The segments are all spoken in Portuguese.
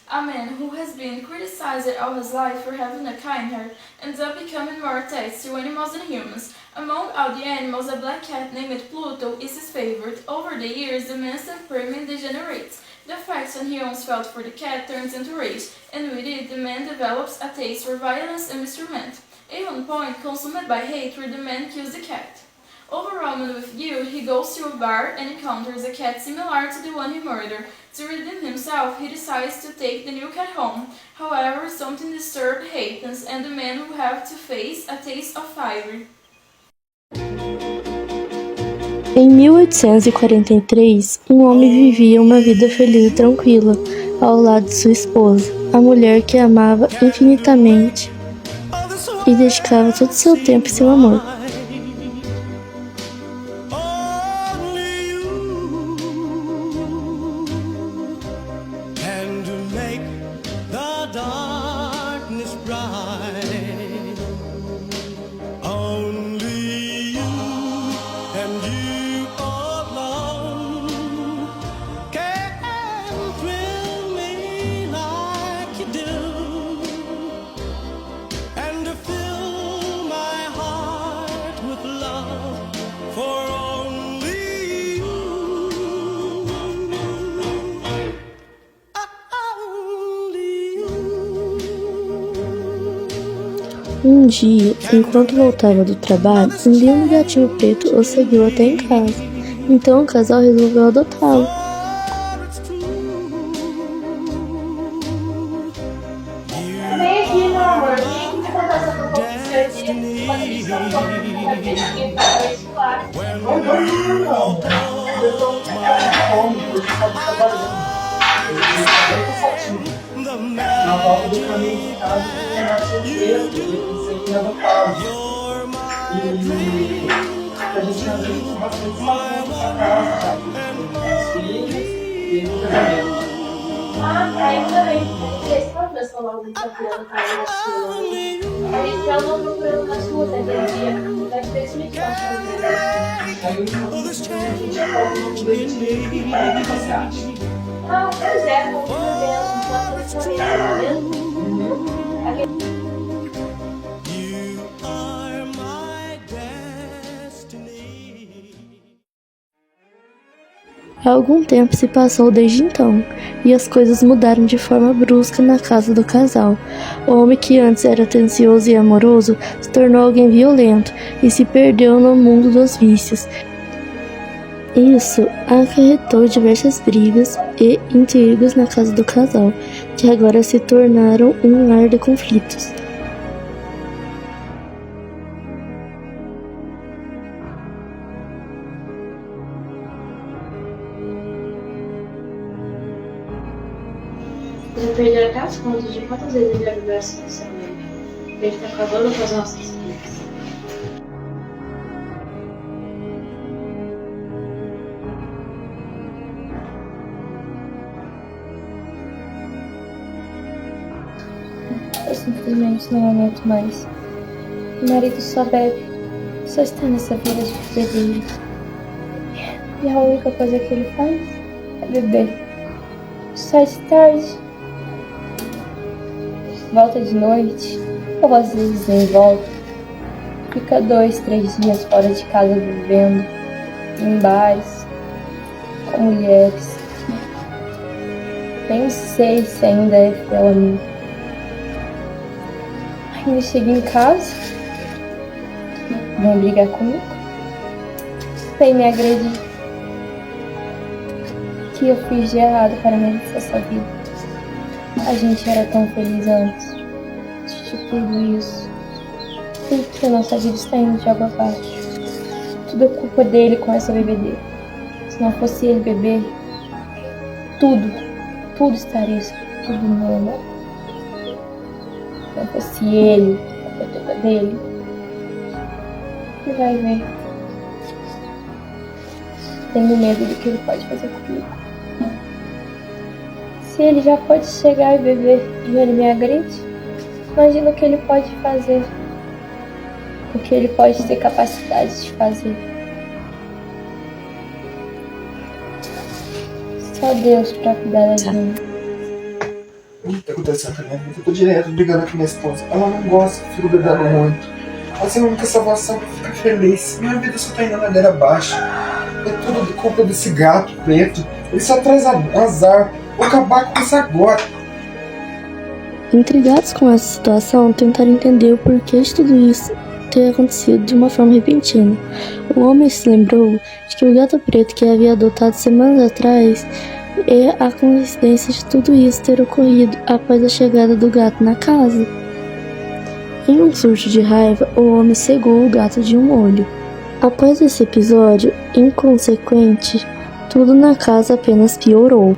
A man who has been criticized all his life for having a kind heart ends up becoming more attached to animals than humans. Among all the animals, a black cat named Pluto is his favorite. Over the years, the man's temperament degenerates. The affection he once felt for the cat turns into rage, and with it, the man develops a taste for violence and misrement. At one point, consumed by hatred, the man kills the cat. Overwhelmed with guilt, he goes to a bar and encounters a cat similar to the one he murdered. To redeem himself, he decides to take the new cat home. However, something disturbed happens, and the man will have to face a taste of fire. Em 1843, um homem vivia uma vida feliz e tranquila ao lado de sua esposa, a mulher que amava infinitamente e dedicava todo seu tempo e seu amor. Um dia, enquanto voltava do trabalho, um lindo gatinho preto o seguiu até em casa. Então o casal resolveu adotá-lo. Vem aqui, meu amor. Vem aqui me contar essa fofoca do seu dia. Enquanto isso, eu tô com uma beijinha pra isso, claro. Eu tô com fome, porque só tá trabalhando. Eu tô cansativo. Na volta do caminho de casa, eu tenho uma surpresa, porque eu pensei que ia adotá-lo. E a gente anda com bastante saúde nessa casa, já com os filhos e o casamento. Ah, tá, eu também. Vocês quantas vezes falaram que tá criando cara na sua? A gente já não procurando na sua naquele dia. Deve ter se metido na sua vida. Aí a gente já falou com o e para o que você acha? Ah, pois é, como eu mesmo. Enquanto eu estou mesmo. Algum tempo se passou desde então, e as coisas mudaram de forma brusca na casa do casal. O homem que antes era atencioso e amoroso se tornou alguém violento e se perdeu no mundo dos vícios. Isso acarretou diversas brigas e intrigos na casa do casal, que agora se tornaram um lar de conflitos. Já perderam até as contas de quantas vezes ele já viveu essa situação dele. Ele tá acabando com as nossas vidas. Eu simplesmente não aguento mais. Meu marido só bebe, só está nessa vida de bebedeira. E a única coisa que ele faz é beber. Sai de tarde, volta de noite, ou às vezes nem volta. Fica 2, 3 dias fora de casa bebendo, em bares, com mulheres. Nem sei se ainda é fiel a mim. Ainda chega em casa, vem brigar comigo, vem me agredir. O que eu fiz de errado para merecer essa vida? A gente era tão feliz antes de tudo isso. Por que a nossa vida está indo de água abaixo? Tudo é culpa dele com essa bebedeira. Se não fosse ele beber, tudo estaria tudo normal. Se não fosse ele, a culpa toda dele. E vai ver. Tenho medo do que ele pode fazer comigo. Se ele já pode chegar e beber e ele me agride, imagina o que ele pode fazer. O que ele pode ter capacidade de fazer. Só Deus pra cuidar da gente. O que tá acontecendo com a minha vida? Eu tô direto brigando com minha esposa. Ela não gosta que eu fico brigando muito. Assim, a única salvação pra ficar feliz. Minha vida só tá indo na ladeira abaixo. É tudo culpa desse gato preto. Ele só traz azar. Vou acabar com isso agora. Intrigados com essa situação, tentaram entender o porquê de tudo isso ter acontecido de uma forma repentina. O homem se lembrou de que o gato preto que havia adotado semanas atrás é a coincidência de tudo isso ter ocorrido após a chegada do gato na casa. Em um surto de raiva, o homem cegou o gato de um olho. Após esse episódio inconsequente, tudo na casa apenas piorou.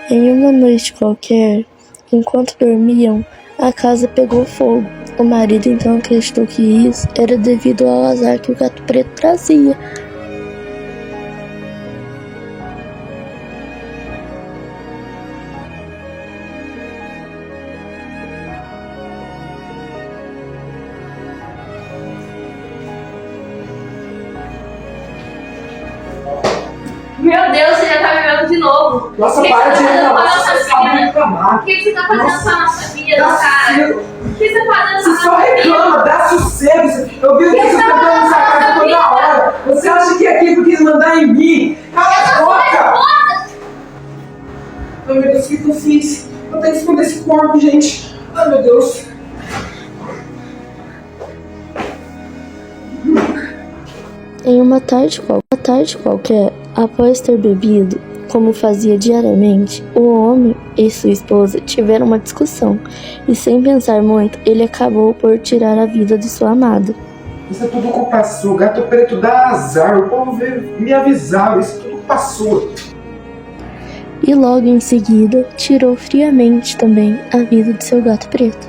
Em uma noite qualquer, enquanto dormiam, a casa pegou fogo. O marido então acreditou que isso era devido ao azar que o gato preto trazia. Meu Deus, você já tá bebendo de novo. Nossa, Que para que de você tá reclamar. fazendo Você com a sabe nossa reclamar. O que você tá fazendo Nossa. com a nossa vida, Dá cara? sossego. O que você tá fazendo Você com a só nossa vida? reclama, dá sossego. Eu vi o que você tá fazendo nessa casa toda hora. Você acha que é aqui porque mandar em mim? Cala a boca! Ai, meu Deus, o que eu fiz? Eu tenho que esconder esse corpo, gente. Ai, meu Deus. Em uma tarde qualquer, após ter bebido, como fazia diariamente, o homem e sua esposa tiveram uma discussão, e sem pensar muito, ele acabou por tirar a vida de sua amada. Isso é tudo culpa sua. O gato preto dá azar. O povo veio me avisar. Isso é tudo culpa sua. E logo em seguida, tirou friamente também a vida de seu gato preto.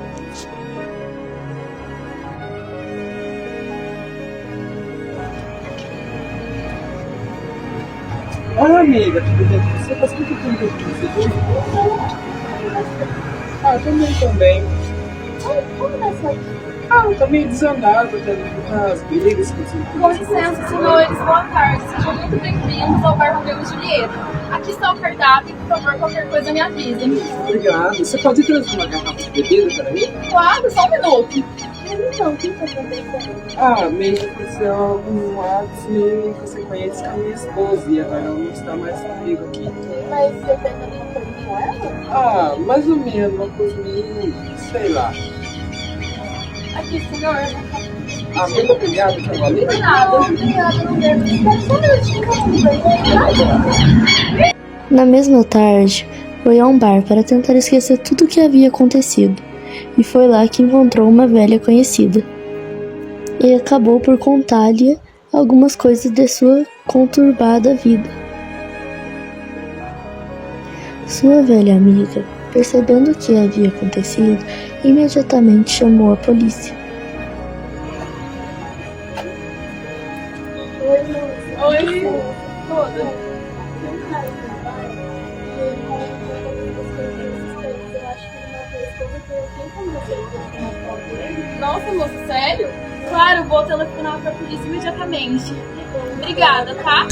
Olá, amiga, tudo bem com você? Faz quanto tempo que você viu? Ah, também. Como vai sair? Ah, tá meio desandado, tá as brigas com você. Com licença, senhores, boa tarde. Sejam muito bem-vindos ao Bar Romeu e Julieta. Aqui está o cardápio e, por favor, qualquer coisa me avisem. Obrigado. Você pode trazer uma garrafa de bebida para mim? Claro, só um minuto. Então, o que tá acontecendo? Ah, meio que aconteceu algum ato meio inconsequente com a minha esposa e agora ela não está mais comigo aqui. Mas você tá também com ela? Ah, mais ou menos, uma coisa meio, sei lá. Aqui, senhor. Ah, muito obrigado, tá valendo? De nada. Obrigada, não deve. Espera só um minutinho que eu vou ver. Na mesma tarde, foi a um bar para tentar esquecer tudo o que havia acontecido, e foi lá que encontrou uma velha conhecida. E acabou por contar-lhe algumas coisas de sua conturbada vida. Sua velha amiga, percebendo o que havia acontecido, imediatamente chamou a polícia. Oi, moça. Oi. Toda. Tem um cara aqui no bar e ele falou que vai fazer umas coisas estranhas. Eu acho que ele matou a esposa porque eu tenho como você telefonar pra alguém. Nossa, moça, sério? Claro, vou telefonar pra polícia imediatamente. Obrigada, tá?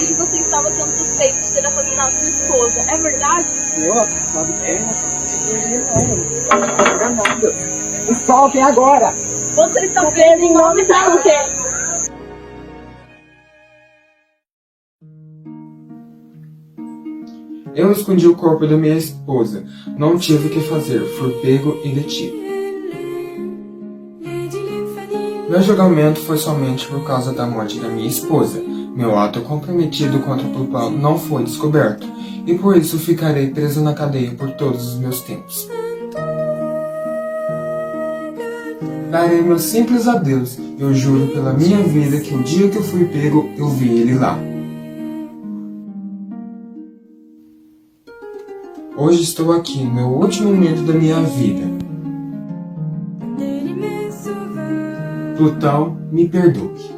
E você estava sendo suspeito de ter assassinado sua esposa, é verdade? Nossa, sabe bem, não nada. Me soltem agora! Você está preso em nome da mulher. Eu escondi o corpo da minha esposa. Não tive o que fazer. Fui pego e detido. Meu julgamento foi somente por causa da morte da minha esposa. Meu ato comprometido contra o Plutão não foi descoberto, e por isso ficarei preso na cadeia por todos os meus tempos. Darei meu simples adeus. Eu juro pela minha vida que o dia que eu fui pego, eu vi ele lá. Hoje estou aqui, no meu último momento da minha vida. Plutão, me perdoe.